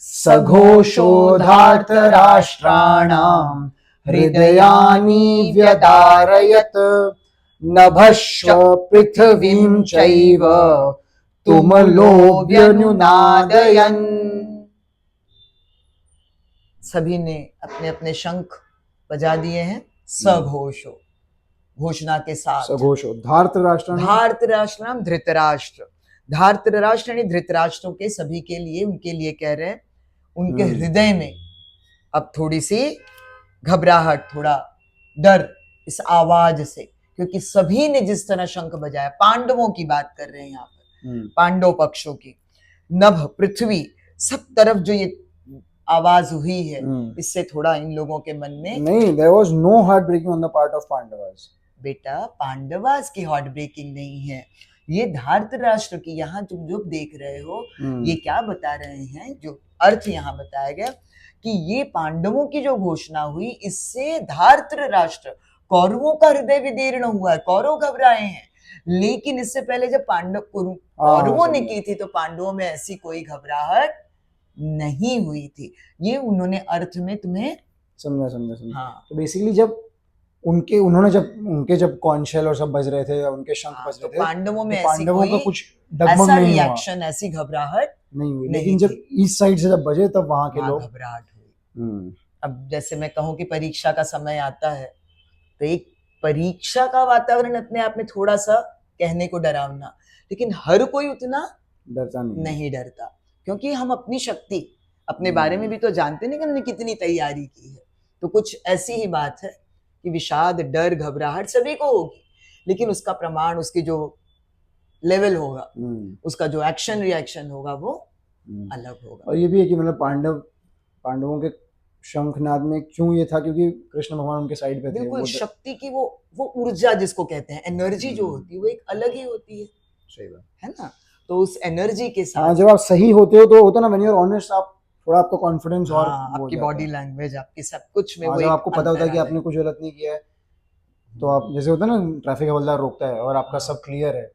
सघोषोधार्तराष्ट्राणां हृदयानि व्यदारयत् नभश्च पृथिवीं चैव तुमलोऽभ्यनुनादयन्। सभी ने अपने अपने शंख बजा दिए हैं सघोषो, घोषणा के साथ। सघोषो धार्तराष्ट्राणाम धृतराष्ट्र, धार्तराष्ट्र यानी धृतराष्ट्रों के सभी के लिए, उनके लिए कह रहे हैं। उनके हृदय में अब थोड़ी सी घबराहट, थोड़ा डर इस आवाज से, क्योंकि सभी ने जिस तरह शंख बजाया, पांडवों की बात कर रहे हैं यहाँ पर, पांडव पक्षों की, नभ पृथ्वी सब तरफ जो ये आवाज हुई है, इससे थोड़ा इन लोगों के मन में नहीं, there was no heart breaking on the part of Pandavas. बेटा पांडवास की हार्ट ब्रेकिंग नहीं है, ये धार्तराष्ट्र की। यहाँ तुम जो देख रहे हो ये क्या बता रहे हैं, जो अर्थ यहाँ बताया गया कि ये पांडवों की जो घोषणा हुई, इससे धार्तराष्ट्र कौरवों का हृदय विदीर्ण हुआ है, कौरव घबराए हैं। लेकिन इससे पहले जब कौरवों ने की थी तो पांडवों में ऐसी कोई घबराहट नहीं हुई थी। ये उन्होंने अर्थ में तुम्हें समझा। हाँ। तो बेसिकली जब उनके कॉन्शेल और सब बज रहे थे, उनके शंख बज रहे थे, पांडवों में पांडवों का कुछ ऐसा नहीं रिएक्शन, ऐसी घबराहट नहीं हुई। लेकिन जब इस साइड से जब बजे तब वहां के लोग घबराहट हुई। अब जैसे मैं कहूं कि परीक्षा का समय आता है, तो एक परीक्षा का वातावरण अपने आप में थोड़ा सा कहने को डरावना, लेकिन हर कोई उतना डरता नहीं डरता, क्योंकि हम अपनी शक्ति, अपने बारे में भी तो जानते नहीं कि हमने कितनी तैयारी की है। तो कुछ ऐसी ही बात है कि विषाद, डर, घबराहट सभी को होगी, लेकिन उसका प्रमाण, उसकी जो लेवल होगा, उसका जो एक्शन रिएक्शन होगा, वो अलग होगा। और ये भी है कि मतलब पांडवों के शंखनाद में क्यों ये था, क्योंकि कृष्ण भगवान उनके साइड पे थे। बिल्कुल, शक्ति की वो ऊर्जा जिसको कहते हैं, एनर्जी जो होती है वो एक अलग ही होती है। सही बात है ना। तो उस एनर्जी के साथ जब आप सही होते हो तो होता ना, व्हेन यू आर ऑनेस्ट, आप थोड़ा आपका कॉन्फिडेंस और आपकी बॉडी लैंग्वेज, आपकी सब कुछ में वो जब आपको पता होता है कि आपने कुछ गलत नहीं किया है, तो आप जैसे होता है ना, ट्रैफिक हवलदार रोकता है और आपका सब क्लियर है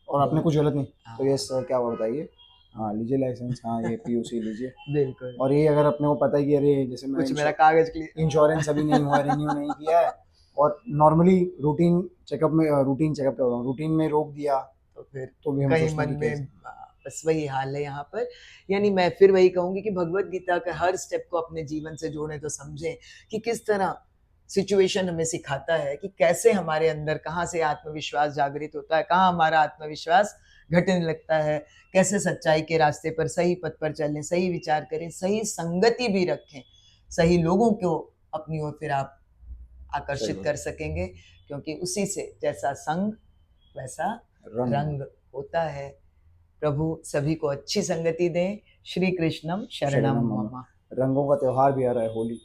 और आपने कुछ गलत नहीं, तो ये सर क्या बताइए, हाँ लीजिए लाइसेंस, हाँ ये पीयूसी लीजिए। बिल्कुल। और ये अगर अपने को पता है कि अरे जैसे कुछ मेरा कागज क्लियर, इंश्योरेंस अभी नहीं हुआ, रिन्यू नहीं किया है, और नॉर्मली रूटीन चेकअप में रोक दिया, तो फिर तो भी हम कहीं मन में बस वही हाल है यहाँ पर। यानी मैं फिर वही कहूंगी कि भगवत गीता का हर स्टेप को अपने जीवन से जोड़ें तो समझें कि किस तरह सिचुएशन हमें सिखाता है कि कैसे हमारे अंदर कहाँ से आत्मविश्वास जागृत होता है, कहाँ हमारा आत्मविश्वास घटने लगता है, कैसे सच्चाई के रास्ते पर, सही पथ पर चलें, सही विचार करें, सही संगति भी रखें, सही लोगों को अपनी ओर फिर आप आकर्षित कर सकेंगे, क्योंकि उसी से जैसा संग वैसा रंग होता है। प्रभु सभी को अच्छी संगति दें। श्री कृष्णम शरणम मम। रंगों का त्योहार भी आ रहा है, होली।